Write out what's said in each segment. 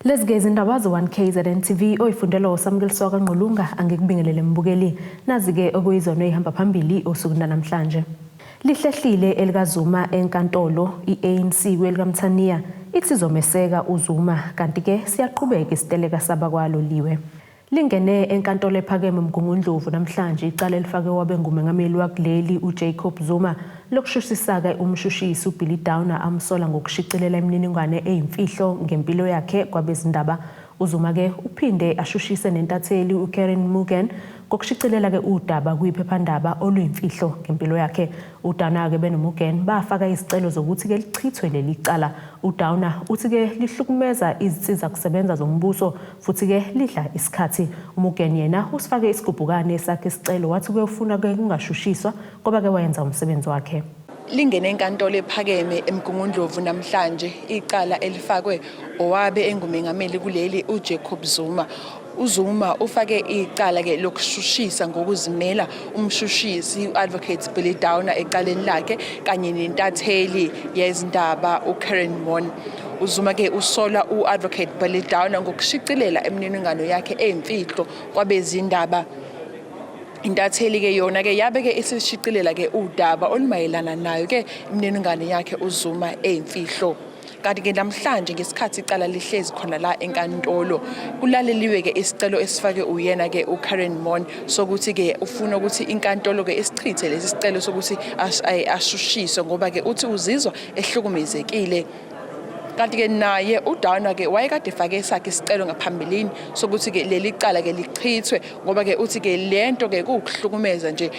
Lezigezi indaba ze1KZNTV oyifundela uSamukeliso kaNgqulunga angikubingelele mbukeli nazi-ke okuyizona ehamba phambili osuku namhlanje. Lihlehlile Elikazuma enkantolo iANC kwelikaMthaniya ithi izomeseka uZuma kanti-ke siyaqhubeka Isiteleka SAKWALOLIWE. Lingene enkantolo ephakeme mgungundlovu namhlanje icala elifake wabe ngumengameli wakuleli uJacob Zuma lokushushisaka umshushisi uBilly Downer amsola ngokushicilela imininingwane eyimfihlo ngempilo yakhe kwabezindaba. uZuma-ke uphinde ashushise nentatheli uKaren Mugen ngokushicilela-ke udaba kwiphephandaba oluyimfihlo ngempilo yakhe. uDowner-ke benoMugen bafaka izicelo zokuthi-ke lichithwe leli cala. uDowner uthi-ke lihlukumeza izinsiza kusebenza zombuso futhi-ke lidla isikhathi. uMugen yena usifake isigubhukane sakhe isicelo wathi-ke ufuna-ke kungashushiswa ngoba-ke wayenza umsebenzi wakhe. Lingene enkantolo ephakeme emgungundlovu namhlanje icala elifakwe owabe engumengameli kuleli uJacob Zuma. uZuma ufake icala-ke lokushushisa ngokuzimela umshushisi uadvocate Billy Downer ecaleni lakhe kanye nentatheli yezindaba uKaren Mon. uZuma-ke usola uadvocate Billy Downer ngokushicilela imininingwane yakhe eyimfihlo kwabezindaba. Intatheli-ke yona-ke yabe-ke isishicilela-ke udaba olumayelana nayo-ke imininingwane yakhe uZuma eyimfihlo. Kanti-ke namhlanje ngesikhathi icala lihlezi khona la enkantolo kulaleliwe-ke isicelo esifake uyena-ke uKaren Mon sokuthi-ke ufuna ukuthi inkantolo-ke isichithe lesi sicelo sokuthi ashushiswe ngoba-ke uthi uzizwa ehlukumezekile. Kanti-ke naye uDowner-ke wayekade efake sakhe isicelo ngaphambilini sokuthi-ke leli cala-ke lichithwe ngoba-ke uthi-ke lento-ke kuwukuhlukumeza nje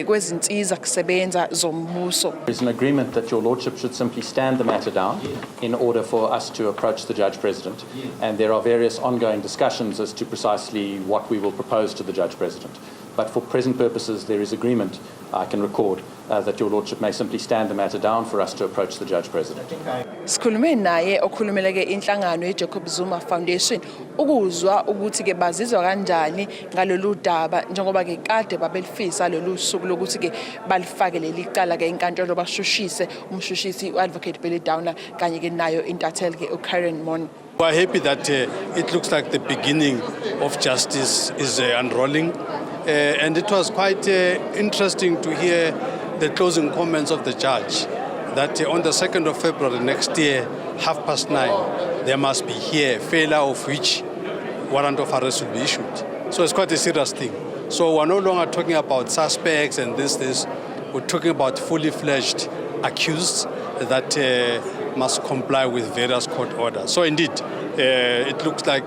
kwezinsiza kusebenza zombuso. There's an agreement that your lordship should simply stand the matter down in order for us to approach the Judge President, and there are various ongoing discussions as to precisely what we will propose to the Judge President. But for present purposes, there is agreement, I can record, that your lordship may simply stand the matter down for us to approach the Judge President. Sikhulume naye okhulumela-ke inhlangano yeJacob Zuma Foundation ukuzwa ukuthi-ke bazizwa kanjani ngalolu daba njengoba-ke kade babelifisa lolu suku lokuthi-ke balifake leli cala-ke inkantolo bashushise umshushisi uadvocate Billy Downer kanye-ke nayo intatheli-ke uKaren Mon. We're happy that it looks like the beginning of justice is unrolling. And it was quite interesting to hear the closing comments of the judge that on the 2nd of February next year, 9:30, there must be here, failure of which warrant of arrest will be issued. So it's quite a serious thing. So we're no longer talking about suspects and this. We're talking about fully fledged accused that must comply with various court orders. So indeed, it looks like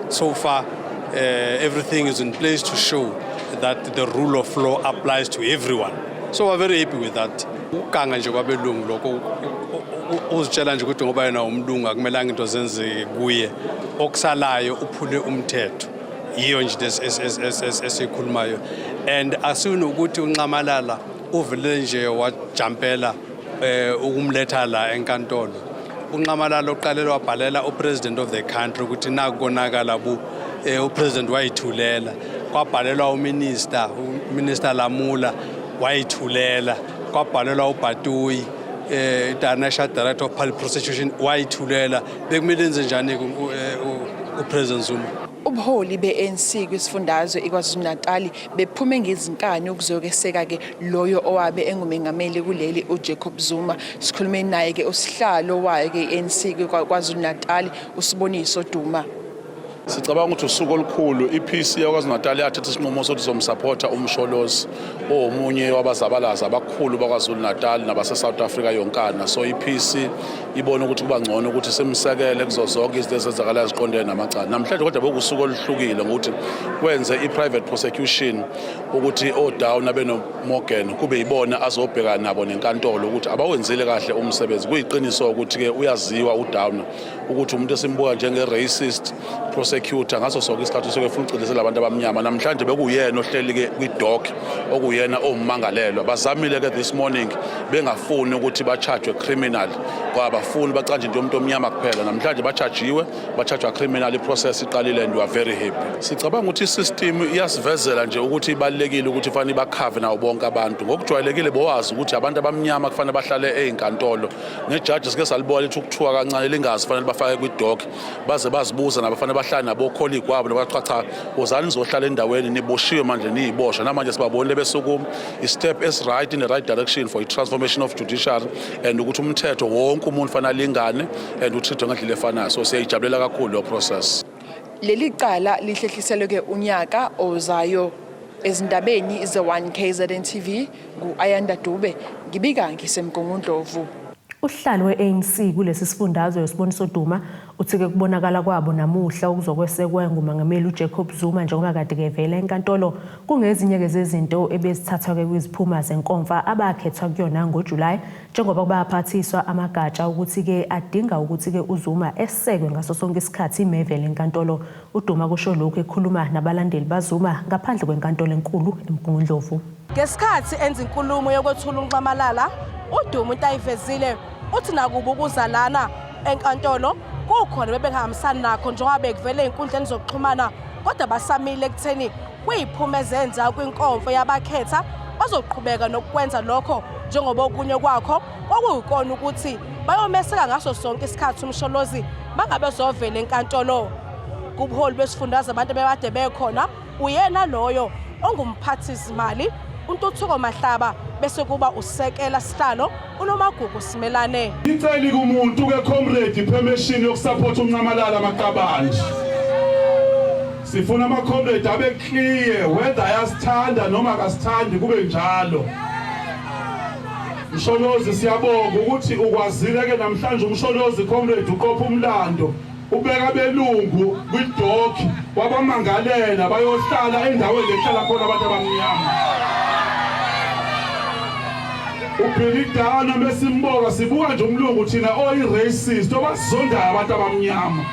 so far everything is in place to show that the rule of law applies to everyone. So we're very happy with that. Ukanga nje kwabelungu lokho uzitshela nje ukuthi ngoba yena umlungu akumelanga into zenze kuye okusalayo uphule umthetho yiyo nje esikhulumayo and asifuni ukuthi unqamalala uvele nje wajampela ukumletha la enkantolo. unqamalala oqalela wabhalela upresident of the country ukuthi nakonakala upresident wayithulela kwabhalelwa uminister Lamula wayithulela kwabhalelwa uBatuyi international director of public prosecution wayithulela bekumele enze njani upresident Zuma. Ubuholi beANC kwisifundazwe iKwaZulu-Natal bephume ngezinkani ukuzokeseka-ke loyo owabe engumengameli kuleli uJacob Zuma. Sikhulume naye-ke usihlalo wayo-ke iANC kwaZulu-Natal uSiboniso Duma. Sicabanga ukuthi usuku olukhulu iPC yaKwaZulu-Natal yathatha isinqumo sokuthi izomsupporta umsholozi omunye wabazabalazi abakhulu bakwaZulu-Natal nabase-South Africa yonkana. So iPC ibona ukuthi kuba ngcono ukuthi simsekele kuzo zonke izinto ezenzakalayo eziqondene namacala. Namhlanje kodwa bekusuku oluhlukile ngokuthi kwenze i-private prosecution ukuthi oDowner benoMorgan kube yibona azobhekana nabo nenkantolo ukuthi abawenzile kahle umsebenzi. Kuyiqiniso ukuthi-ke uyaziwa uDowner ukuthi umuntu esimbuka njenge-racist prosecutor ngaso sonke isikhathi soke ufuna ucindezela abantu abamnyama. Namhlanje bekuyena ohleli-ke kwi-dock okuyena ommangalelwa. Bazamile-ke this morning bengafuni ukuthi bachajwe criminal ngoba bafuni bacanje into yomuntu omnyama kuphela. Namhlanje bachajwe criminal. I-process iqalile and we are very happy. Sicabanga ukuthi i-system iyasivezela nje ukuthi ibalekile ukuthi fanele bakhave nawo bonke abantu. Ngokujwayelekile bowazi ukuthi abantu abamnyama kufanele bahlale ezinkantolo. Nejudge sike salibola lithi ukuthuka kancane lingazi fanele bafake kwi-dock baze bazibuza nabafanele bahlale nabo colleague wabo nabachacha wozani nizohlala endaweni niboshiwe manje niyiboshwa namanje sibabonile besuku i-step is right in the right direction for i-transformation of judiciary and ukuthi umthetho wonke umuntu fanele alingane and uthithwe ngendlela efanayo so siyayijabulela kakhulu lo process. Leli cala lihlehliselwe ke unyaka ozayo ezindabeni ze1KZNTV ngu-Ayanda Dube ngibika ngisemgungundlovu. Uhlalo we-ANC kulesi sifundazwe yosiboniso Duma uthi-ke kubonakala kwabo namuhla ukuzokwesekwa ngumongameli uJacob Zuma njengoba kade kevela enkantolo kungezinye zezinto ebezithathwa-ke kwiziphuma zenkomfa abakhethwa kuyona ngoJulayi njengoba bayaphathiswa amagatsha ukuthi-ke adinga ukuthi-ke uZuma esekwe ngaso sonke isikhathi imevele enkantolo. uDuma kusho lokhu ekhuluma nabalandeli baZuma ngaphandle kwenkantolo enkulu eMgungundlovu. Ngesikhathi enza inkulumo yokwethula uNxamalala, uDuma uyivezile uthi nakuba ukuzalana enkantolo kukhona bebengahambisani nakho njengoba bekuvele einkundleni zokuxhumana kodwa basamile ekutheni kuyiphuma ezenza kwinkomfa yabakhetha bazoqhubeka nokwenza lokho njengoba okunye kwakho kwakuyikona ukuthi bayomeseka ngaso sonke isikhathi umsholozi bangabe zovela enkantolo. Kubuholi besifundazwe abantu bebade bekhona uyena loyo ongumphathizimali uNtuthuko Mahlaba bese kuba usekela sihlalo uNomagugu Simelane. Ngicela kumuntu ke comrade permission yokusupport uNxamalala Maqabane. Sifuna ama comrade abe clear whether ayasithanda noma akasithandi kube njalo. Msholozi siyabonga ukuthi ukwazile ke namhlanje umsholozi comrade uqopha umlando. Ubeka belungu kwi-dock wabamangalela bayohlala endaweni ehlala khona abantu abamnyama. Ubhilidana mesimboka sibuka nje umlungu thina oyi-racist obasizondayo abantu abamnyama.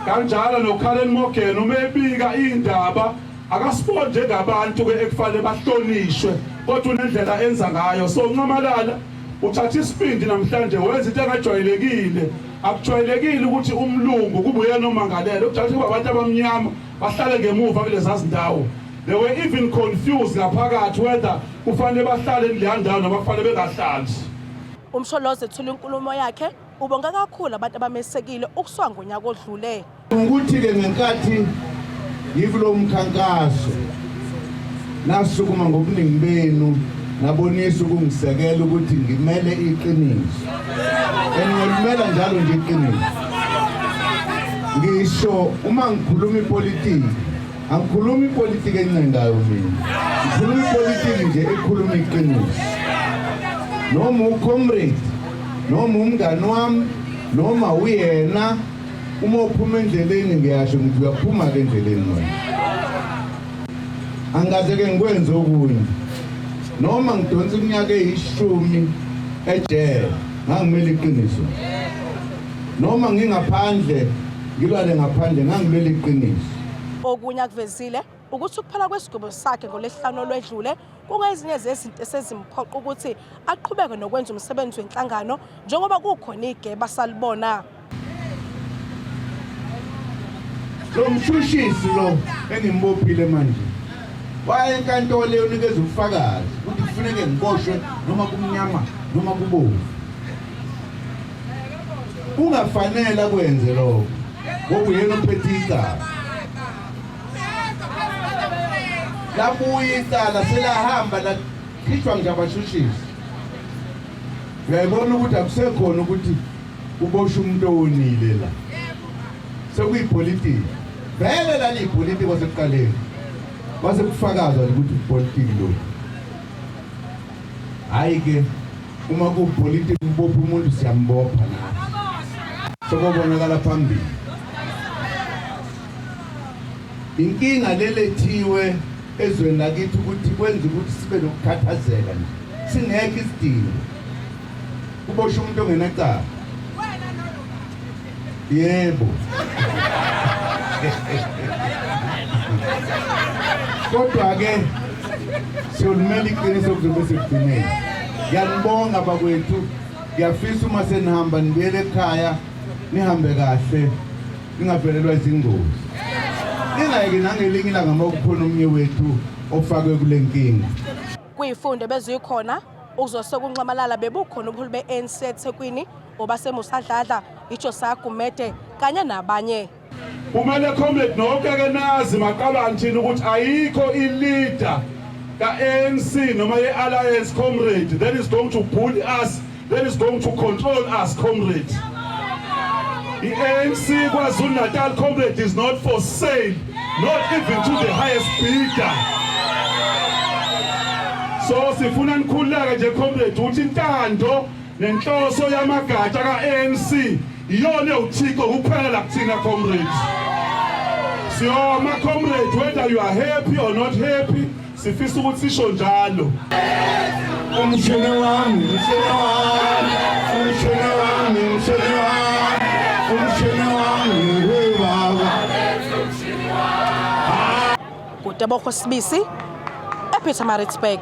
Kanjalo noKaren Morgan umebika indaba akasibonje ngabantu ke ekufanele bahlonishwe kodwa unendlela enza ngayo. So uNxamalala uthatha isipindi namhlanje wenza into engajwayelekile. Akujwayelekile ukuthi umlungu kube uyena omangalela ukuthi kuba abantu abamnyama bahlale ngemuva kulezi zindawo. They were even confused ngaphakathi whether kufanele bahlale endleya ndawo noma kufanele bengahlali. Umsholozi ethula inkulumo yakhe ubonga kakhulu abantu abamesekile ukuswa ngonyaka odlule. Ukuthi ke ngenkathi ngikulo mkhankaso nasukuma ngobuningi benu nabonisa ukungisekela ukuthi ngimele iqiniso. Ngiyimela njalo nje iqiniso. Ngisho uma ngikhuluma ipolitiki angikhulumi ipolitiki encengayo mina. Ngikhuluma ipolitiki nje ekhuluma iqiniso. Noma ucomrade noma umngani wami noma uyena uma uphuma endleleni ngiyasho ngithi uyaphuma ke endleleni wena. Angaze ke ngikwenze okunye. Noma ngidonsa iminyaka e10 ejele ngangimele iqiniso. Noma ngingaphandle ngilwale ngaphandle ngangimele iqiniso. Okunye akuvezile ukuthi ukuphela kwesigaba sakhe ngoLesihlanu olwedlule kungezinye zezinto esezimphoqa ukuthi aqhubeke nokwenza umsebenzi wenhlangano njengoba kukhona igeba salibona. Lo mshushisi lo engimbophile manje waye enkantolo unikeza ubufakazi ukuthi kufanele ngiboshwe noma kumnyama noma kubomvu. Ungafanele kwenze lokho ngoba uyena ophethe icala. Labuye icala selahamba lakhishwa nje abashushisi. Uyayibona ukuthi akusekhona ukuthi uboshwe umuntu owonile la. Sekuyipolitiki. Vele la lipolitiki kwasekuqaleni. Base kufakazwa ukuthi ipolitiki lo. Hayi ke uma kupolitiki ubopha umuntu siyambopha nathi. Sokubonakala phambili. Inkinga lelethiwe ezweni lakithi ukuthi kwenza ukuthi sibe nokukhathazeka nje. Singekho isidingo. Kubosha umuntu ongenacala. Yebo. Kodwa ke siyolumela iqiniso kuzobe sekugcineni. Ngiyabonga bakwethu. Ngiyafisa uma senihamba nibuyele ekhaya nihambe kahle ningavelelwa izingozi. Ningayike nangelinye ilanga uma kukhona omnye wethu ofakwe kule nkinga. Kuyifunde bezikhona uzosokunxamalala bebukhona ubuholi beANC eThekwini obasemusadladla iJosakumete kanye nabanye. Kumele comrade nokeke nazi maqabanthini ukuthi ayikho ileader ka-ANC noma ye-alliance comrade that is going to bully us, that is going to control us comrade. The ANC KwaZulu-Natal comrade is not for sale, not even to the highest bidder. So sifuna nikhululeke nje comrade ukuthi intando nenhloso yamagatsha ka-ANC iyona uthixo kuphela kuthina comrades. So my comrade, whether you are happy or not happy, sifisa ukuthi sisho njalo. Umshini wami, umshini wami, umshini wami, umshini wami, umshini wami, we baba. Kutebokho Sibisi, ePietermaritzburg.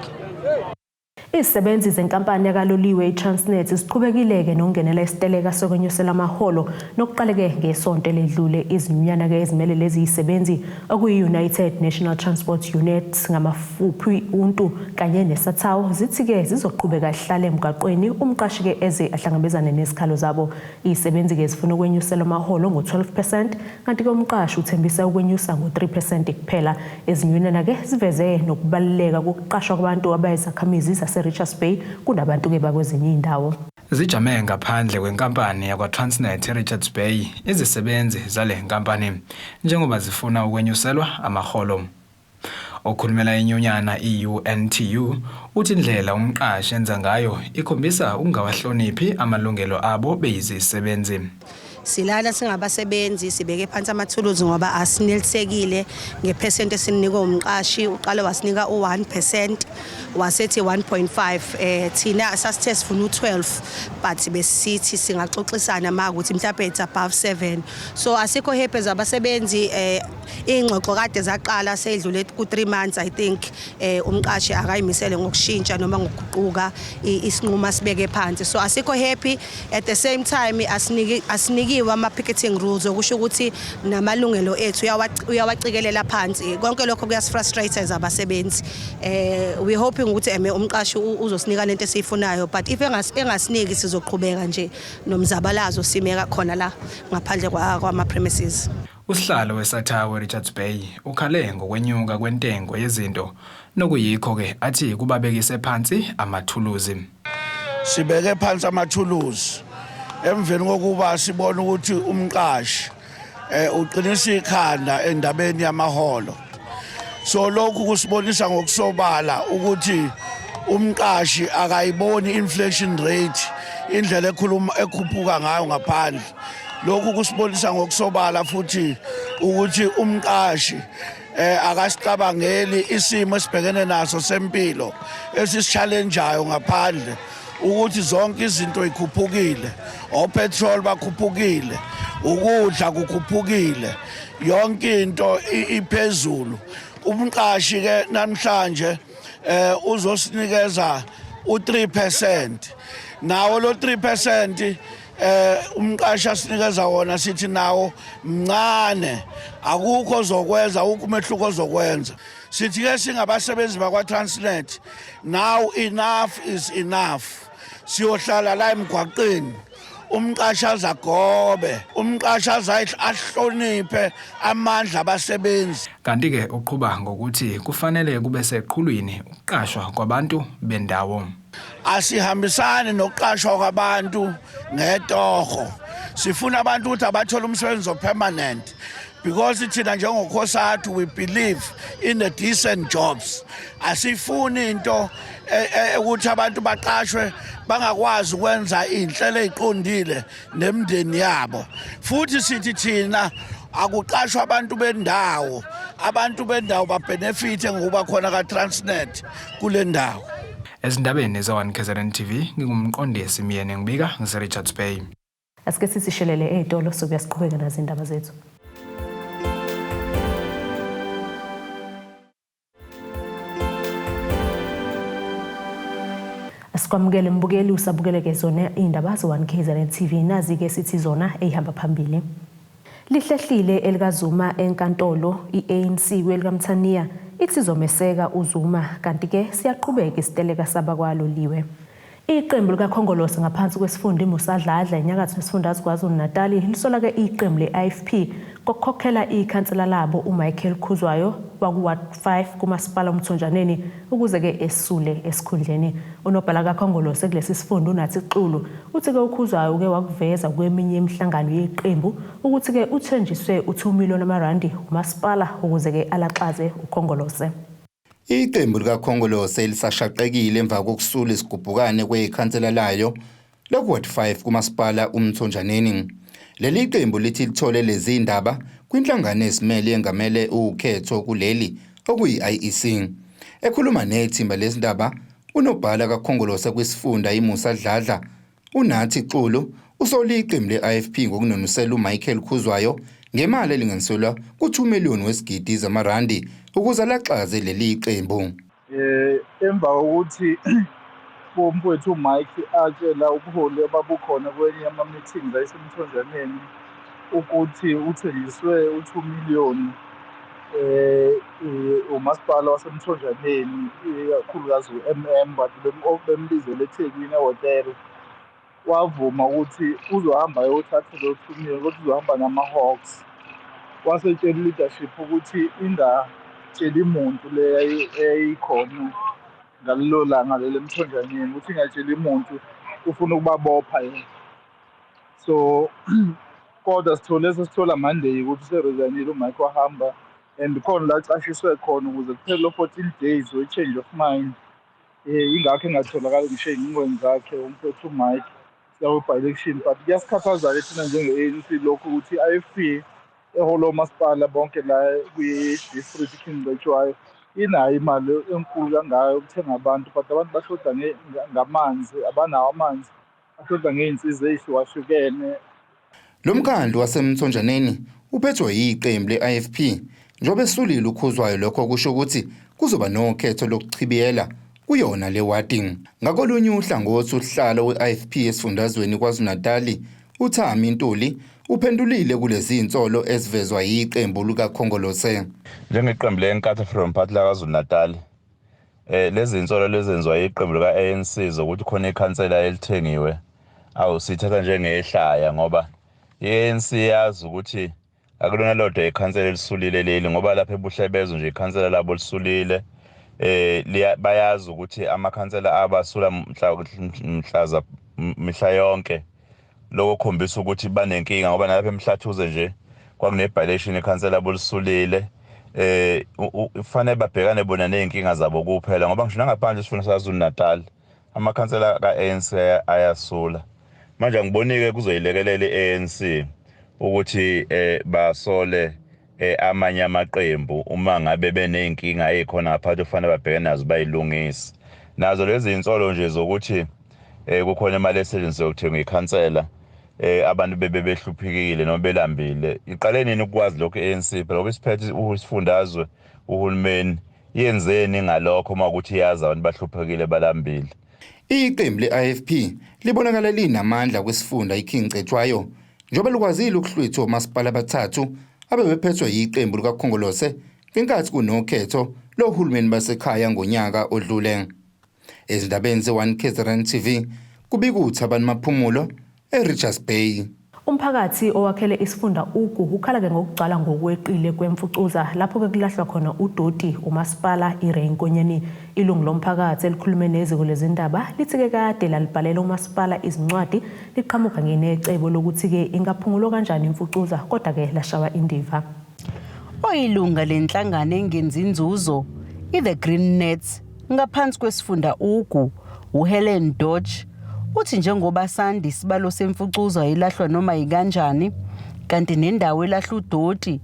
Izisebenzi zenkampani yakaloliwe iTransnet siqhubekile nokungenela isiteleka sokwenyusela amaholo nokuqaleke ngesonto eledlule izinyunyana ke ezimele lezi zisebenzi okuyi-United National Transport Unit ngamafuphi untu kanye nesathawu zithi ke zizoqhubeka ihlale emgaqweni umqashi ke eze ahlangabezane nezikhalo zabo. Izisebenzi ke zifuna ukwenyusela amaholo ngo-12% kanti ke umqashi uthembisa ukwenyusa ngo-3% kuphela. Izinyunyana ke ziveze nokubaluleka kokuqashwa kwabantu abayizakhamizi Richards Bay kunabantu ke bakwezinye indawo. Zijame ngaphandle kwenkampani yakwa-Transnet Richards Bay izisebenzi zale nkampani njengoba zifuna ukwenyuselwa amaholo. Okhulumela inyunyana i-UNTU uthi indlela umqashi enza ngayo ikhombisa ukungawahloniphi amalungelo abo beyizisebenzi. Silala singabasebenzi sibeke phansi amathuluzi ngoba asinelisekile ngephesenti esinikwe umqashi uqale wasinika u1% wasethi 1.5 thina sasithe sifuna u12 but besithi singaxoxisana manje ukuthi mhlawumbe it's above 7 so asikho happy zabasebenzi ingxoxo kade zaqala seyidlule ku3 months I think umqashi akayimisele ngokushintsha noma ngokuquka isinquma sibeke phansi so asikho happy at the same time asiniki ama-picketing rules okusho ukuthi namalungelo ethu uyawacikelela phansi konke lokho kuyasifrustrate abasebenzi we hoping ukuthi umqashi uzosinika lento esiyifunayo but if engasiniki sizoqhubeka nje nomzabalazo simeka khona la ngaphandle kwama premises. Usihlalo wesathawu Richards Bay ukhale ngokwenyuka kwentengo yezinto nokuyikho ke athi kubabekise phansi amathuluzi. Sibeke phansi amathuluzi emveni kokuba sibona ukuthi umqashi uqinisa ikhanda endabeni yamaholo so lokhu kusibonisa ngokusobala ukuthi umqashi akayiboni inflation rate indlela ekhuphuka ngayo ngaphandle lokhu kusibonisa ngokusobala futhi ukuthi umqashi akasicabangeli isimo esibhekene naso sempilo esisichallengeayo ngaphandle ukuthi zonke izinto ikhuphukile opetrol bakhuphukile ukudla kukhuphukile yonke into iphezulu umqashi ke namhlanje uzosinikeza u3% nawo lo 3% umqashi asinikeza wona sithi nawo mncane akukho ozokwenza ukumehluko ozokwenza sithi ke singabasebenzi bakwa-Transnet now enough is enough siyohlala la emgwaqeni umqashi azagobe umqashi ahloniphe amandla abasebenzi kanti ke uqhuba ngokuthi kufanele kube seqhulwini ukuqashwa kwabantu bendawo asihambisane nokuqashwa kwabantu ngetoho sifuna abantu ukuthi abathola umsebenzi opermanent because thina njengokhosathu we believe in the decent jobs asifuni into ukuthi abantu baqashwe bangakwazi ukwenza inhlelo eziqondile nemndeni yabo futhi sithi thina akuqashwa abantu bendawo babenefite ngoba khona ka-Transnet kule ndawo. Ezindabeni za1KZNTV ngingumqondisi Miyene ngibika ngise-Richards Bay. Asike sisishelele ezitolo sokusiqhubeka nazo indaba zethu. Asikwamukele mbukeli usabukeleke zona indaba za1KZNTV nazi ke sithi zona ehamba phambili. Lihlehlile Elikazuma enkantolo iANC welikaMthaniya ithi izomeseka uZuma kanti ke siyaqhubeka isiteleka sabakwaloliwe. Iqembu likakhongolose ngaphansi kwesifunda iMusadladla enyakatho nesifundazwe KwaZulu-Natal lisola ke iqembu le-IFP kokukhokhela ikhansela labo uMichael Khuzwayo waku-Ward 5 kumasipala uMthonjaneni ukuze ke esule esikhundleni. Unobhala kakhongolose kulesi sifunda uNathi Xulu uthi ke uKhuzwayo ke wakuveza kweminye imihlangano yeqembu ukuthi ke uthenjiswe u2 million randi umasipala ukuze ke alaxaze ukhongolose. Iqembu likakhongolose lisashaqekile emva kokusula isigubhukane kwekhansela layo lokuWard 5 kumasipala uMthonjaneni. Leli qembu lithi lithole lezi indaba kwinhlangano esimele engamele ukhetho kuleli okuyi-IEC. Ekhuluma nethimba lezindaba unobhala kakhongolose kwisifunda iMusadladla uNathi Xulu usoli iqembu le-IFP ngokunonusela uMichael Khuzwayo ngemali elinganiselwa ku2 million wesigidi zamarandi ukuze laxaze leli qembu. Emva kokuthi bomfowethu uMike atshela ubuholi ababukhona kwenye ama-meetings ayisemthonjaneni ukuthi uthenjiswe u2 million umasipala wasemthonjaneni kakhulukazi u-MM but bembizele eThekwini ehotela. Wavuma ukuthi uzohamba ayothatha lo 2 million ukuthi uzohamba nama-Hawks. Wasetshela leadership ukuthi ingatsheli muntu le eyikhona ngalelo langa leli emthonjaneni ukuthi ingatsheli muntu ufuna ukubabopha yena. So kodwa sithola Monday ukuthi useresignile uMike wahamba and khona la cashiswe khona ukuze kuphele 14 days we-change of mind. Ingakho engatholakali ngisho ey'nqingweni zakhe umfowethu uMike by-election but kuyasikhathaza-ke thina njenge-ANC lokhu ukuthi i-IFP eholo umasipala bonke la kwi-district iKingdom inayo imali enkulu kangayo ukuthenga abantu but abantu bashoda ngamanzi, abanawo amanzi, bashoda ngey'nsiza ey'hlukahlukene. Lo mkhandlu wasemthonjaneni uphethwe yiqembu le-IFP njengoba esulile uKhuzwayo lokho kusho ukuthi kuzoba nokhetho lokuchibiyela kuyona le warding. Ngakolunye uhlangothi uhlalo we-IFP esifundazweni KwaZulu-Natal uThami Ntuli uphendulile kulezi insolo ezivezwa yiqembu likakhongolose. Njengeqembu leNkatha Freedom Party la KwaZulu-Natal lezi insolo lezenziwa yiqembu lika-ANC zokuthi khona ikhansela elithengiwe awusithatha njengehlaya ngoba i-ANC yazi ukuthi akulona lodwa ikhansela elisulile leli ngoba lapha ebuhlebezwe nje ikhansela labo lisulile. Bayazi ukuthi amakhansela abasula mhla yonke lokho khombisa ukuthi banenkinga ngoba nalapha eMhlathuze nje kwakune-by-election ikhansela labo lisulile. Kufanele babhekane bona ney'nkinga zabo kuphela ngoba ngisho nangaphandle isifunda saKwaZulu-Natal amakhansela ka-ANC ayasula. Manje angiboni-ke kuzoyilekelela i-ANC ukuthi basole amanye amaqembu uma ngabe beney'nkinga ey'khona ngaphandle kufanele babhekane nazo bayilungise. Nazo lezi insolo nje zokuthi kukhona imali esetshenziswa ukuthenga ikhansela abantu behluphekile noma belambile. Iqale nini ukwazi lokho i-ANC phela ngoba isiphethe isifundazwe uhulumeni yenzeni ngalokho uma ukuthi yazi abantu bahluphekile balambile. Iqembu le-IFP libonakala linamandla kwisifunda iKingcetshwayo njengoba lukwazile ukuhlwitha omasipala abathathu abebephethwe yiqembu likakhongolose ngenkathi kunokhetho lohulumeni basekhaya ngonyaka odlule. Ezindabeni ze1KZNTV kubika uThabani Maphumulo eRichards Bay. Umphakathi owakhele isifunda ugu ukhala ke ngokugcwala ngokweqile kwemfucuza lapho ke kulahlwa khona udoti umasipala iRenkonyeni. Ilungu lomphakathi elikhulume neziko lezindaba lithi ke kade lalibhalela umasipala izincwadi liqhamuka ngenecebo lokuthi ke ingaphungulwa kanjani imfucuza kodwa ke lashawa indiva. Oyilunga lenhlangano engenzi inzuzo iThe Green Nets ngaphansi kwesifunda ugu uHelen Dodge uthi njengoba sandi isibalo semfucuza ilahlwa noma ikanjani kanti nendawo elahlwa udoti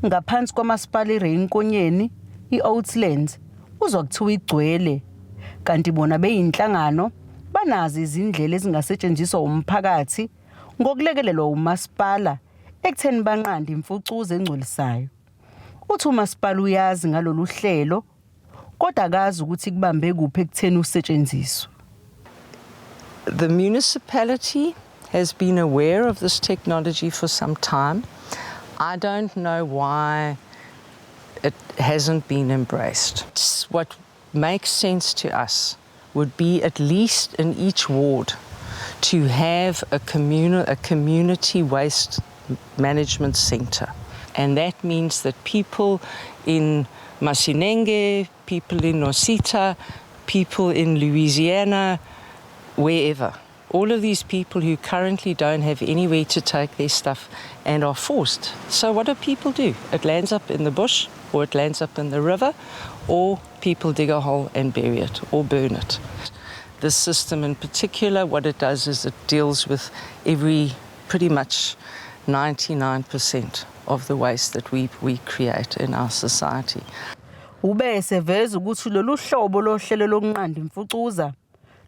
ngaphansi kwamasipala iRenkonyeni iOatlands uzokuthiwa igcwele kanti bona beyinhlangano banazi izindlela ezingasetshenziswa umphakathi ngokulekelelwa umasipala ekutheni banqanda imfucuza engcolisayo. Uthi umasipala uyazi ngalolu hlelo kodwa akazi ukuthi kubambe kuphi ekutheni usetshenziswe. The municipality has been aware of this technology for some time. I don't know why it hasn't been embraced. What makes sense to us would be at least in each ward to have a community waste management centre. And that means that people in Masinenge, people in Nosita, people in Louisiana, wherever, all of these people who currently don't have anywhere to take their stuff and are forced. So what do people do? It lands up in the bush, or it lands up in the river, or people dig a hole and bury it or burn it. This system in particular, what it does is it deals with pretty much 99% of the waste that we create in our society. Ube seveza ukuthi lolu hlobo lohlelo lokunqanda imfucuza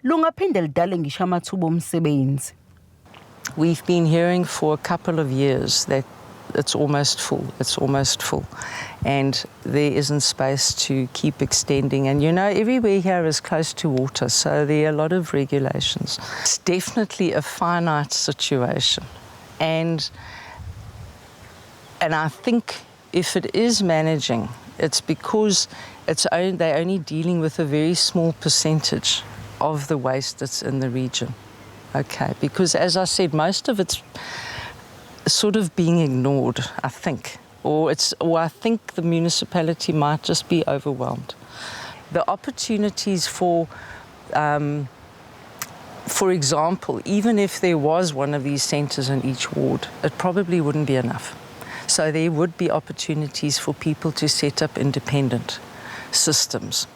lungaphinde lidale ngisho amathuba omsebenzi. We've been hearing for a couple of years that it's almost full, and there isn't space to keep extending. And you know, everywhere here is close to water, so there are a lot of regulations. It's definitely a finite situation, and I think if it is managing, it's because they're only dealing with a very small percentage of the waste that's in the region. Okay, because as I said, most of it's sort of being ignored, I think, or I think the municipality might just be overwhelmed. The opportunities for example, even if there was one of these centres in each ward, it probably wouldn't be enough. So there would be opportunities for people to set up independent systems.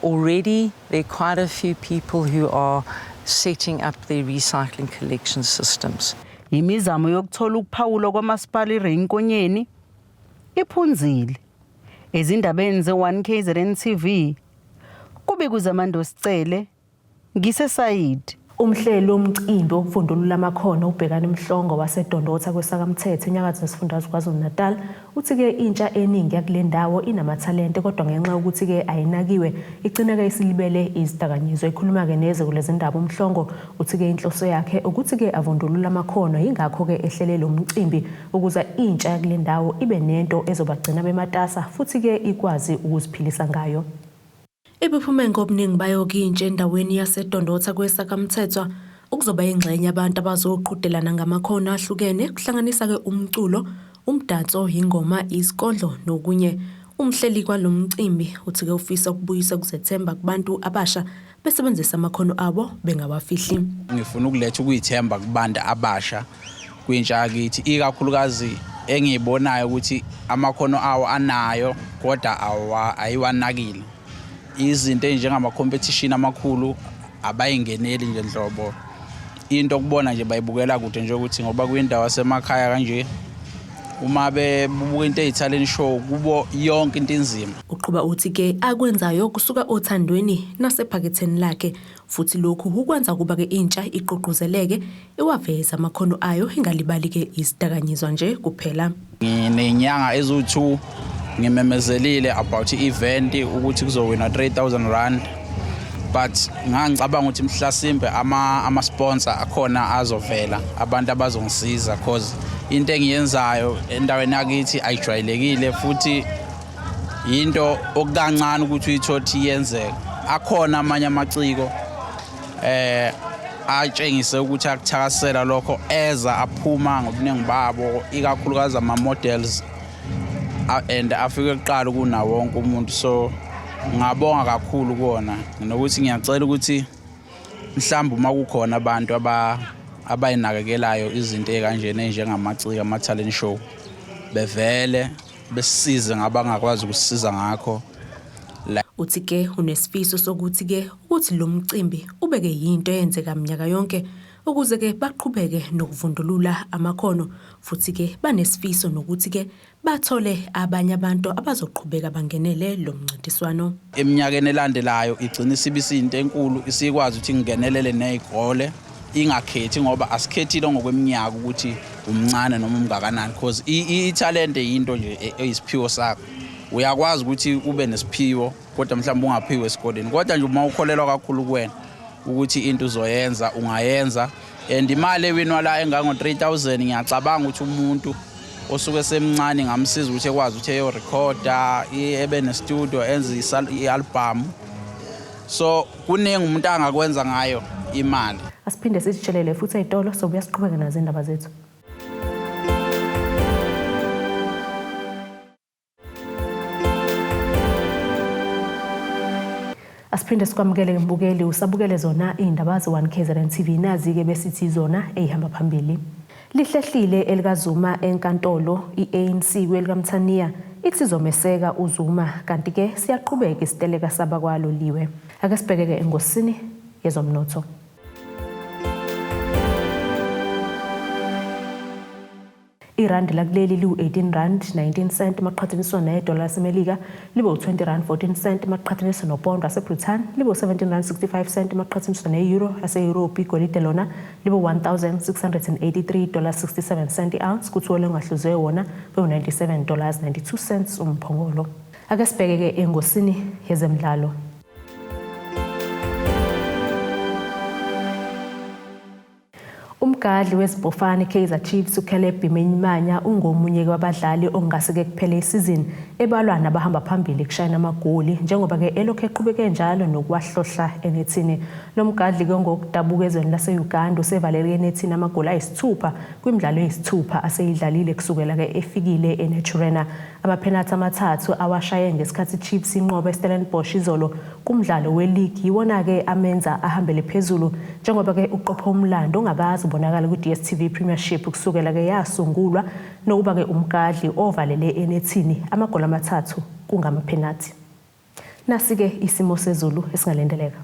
Already, there are quite a few people who are setting up their recycling collection systems. Imizamo yokuthola ukuphawula kwamasipala iRenkonyeni iphunzile. Ezindabeni ze1KZNTV kube kuzamando sicele ngisesayidi. Umhlelo womcimbi wokufundulula amakhono ubhekana emhlongo wasedondotha kwesakamthetho enyakatho nesifundazwe KwaZulu-Natal uthi ke intsha eningi yakule ndawo inamathalente kodwa ngenxa yokuthi ke ayinakiwe igcina ke isilibele izidakamizwa. Ikhuluma ke neze kulezi ndaba umhlongo uthi ke inhloso yakhe ukuthi ke avundulula amakhono ingakho ke ehlele lo mcimbi ukuze intsha yakule ndawo ibe nento ezobagcina bematasa futhi ke ikwazi ukuziphilisa ngayo. Ibuphume ngobuningi bayo kintshe endaweni yasedondotha kwesakamthethwa ukuzoba ingxenye abantu abazoqhudelana ngamakhono ahlukene kuhlanganisa ke umculo, umdanso, ingoma, isikondlo nokunye. Umhleli kwalomcimbi uthi ke ufisa ukubuyisa ukuzethemba kubantu abasha besebenzisa amakhono abo bengawafihli. Ngifuna ukuletha ukuyithemba kubantu abasha kwintsha yakithi ikakhulukazi engiyibonayo ukuthi amakhono awo anayo kodwa ayiwanakile. Izinto njengama-competition amakhulu abayingeneli nje nhlobo. Into okubona nje bayibukela kude nje ukuthi ngoba kuyindawo yasemakhaya kanje uma bebuka into eyi-talent show kubo yonke into inzima. Uqhuba uthi ke akwenzayo kusuka othandweni nasephaketheni lakhe futhi lokhu ukwenza kuba ke intsha iqoqozeleke iwaveza amakhono ayo ingalibali ke isidakanyizwa nje kuphela. Nginenyanga ezu2 ngimemezelile about i-event ukuthi kuzowina 3,000 rand, but ngicabanga ukuthi mhlasimbe ama-sponsor akhona azovela abantu abazongisiza cause into engiyenzayo endaweni yakithi ayijwayelekile futhi into okukancane ukuthi uyithothi iyenzeka. Akhona amanye amaciko atshengise ukuthi akuthakasela lokho eza aphuma ngobuningi babo ikakhulukazi ama-models and afike kuqala kunawo wonke umuntu. So ngabonga kakhulu kuona nokuthi ngiyacela ukuthi mhlawumbe uma kukhona abantu abayinakekelayo izinto ezikanjena enjengamaciko ama-talent show bevele besisize ngabangakwazi ukusisiza ngakho. Uthi ke unesifiso sokuthi ke ukuthi lo mcimbi ubeke yinto eyenzeka minyaka yonke ukuze ke baqhubeke nokuvundulula amakhono futhi ke banesifiso nokuthi ke bathole abanye abantu abazoqhubeka bangenele lo mncintiswano. Eminyakeni elandelayo igcina sibisinto enkulu isikwazi ukuthi ngingenelele nezikole ingakhethi ngoba asikhethile ngokweminyaka ukuthi umncane noma umngakanani because i-talent into nje eyisiphiwo sakho. Uyakwazi ukuthi ube nesiphiwo kodwa mhlawumbe ungaphiwe esikoleni kodwa nje uma ukholelwa kakhulu kuwena ukuthi into uzoyenza ungayenza. And imali ewinwa la engango 3,000 ngiyacabanga ukuthi umuntu osuke semncane ngamsiza ukuthi ekwazi ukuthi eyo recorder ebe ne studio enze i-album so kuningi umuntu angakwenza ngayo imali. Asiphinde sisitshelele futhi ezitolo sobuya siqhubeke nazo indaba zethu. Asiphinde sikwamukele mbukeli usabukele zona indaba ze1KZNTV nazi-ke besithi zona ehamba phambili. Lihlehlile Elikazuma enkantolo iANC kwelikaMthaniya ithi izomeseka uZuma kanti-ke siyaqhubeka isiteleka SAKWALOLIWE. Ake sibheke-ke engosini yezomnotho. Irandi lakuleli liwu-18.19 maqhathaniswa nedola laseMelika libe u-20.14 maqhathaniswa nopondo laseBrithani libe u-17.65 maqhathaniswa ne-euro yase-Europe. Igolide lona libe $1,683.67 i-ounce kuthi wole ongahluziwe wona be-$97.92 umphongolo. Ake sibheke-ke engosini yezemidlalo. Umgadli wezibhofane Kaizer Chiefs uCaleb Manyimanya ungomunye wabadlali ongaseke kuphele isizini ebalwa nabahamba phambili kushayina amagoli njengoba ke elokhe eqhubeke njalo nokwahlohla enethini. Lo mgadli ke ngokudabuka ezweni lase-Uganda usevalele enethini amagoli ayisithupha kwimidlalo eyisithupha aseyidlalile kusukela ke efikile eNaturena. Amaphenalty amathathu awashaye ngesikhathi Chiefs inqoba eStellenbosch izolo kumdlalo we-league yiwona ke amenza ahambele phezulu njengoba ke uqopha umlando ongakazi ubonakala ku-DStv Premiership kusukela ke yasungulwa nokuba ke umgadli ovalele enethini amagoli amathathu kungamaphenalty. Nasi-ke isimo sezulu esingalendeleka.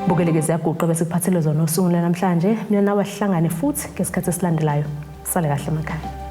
Bukeleke ziyaguqa bese kuphathele zona usuku namhlanje mina nawe sihlangane futhi ngesikhathi esilandelayo. Sale kahle emakhaya.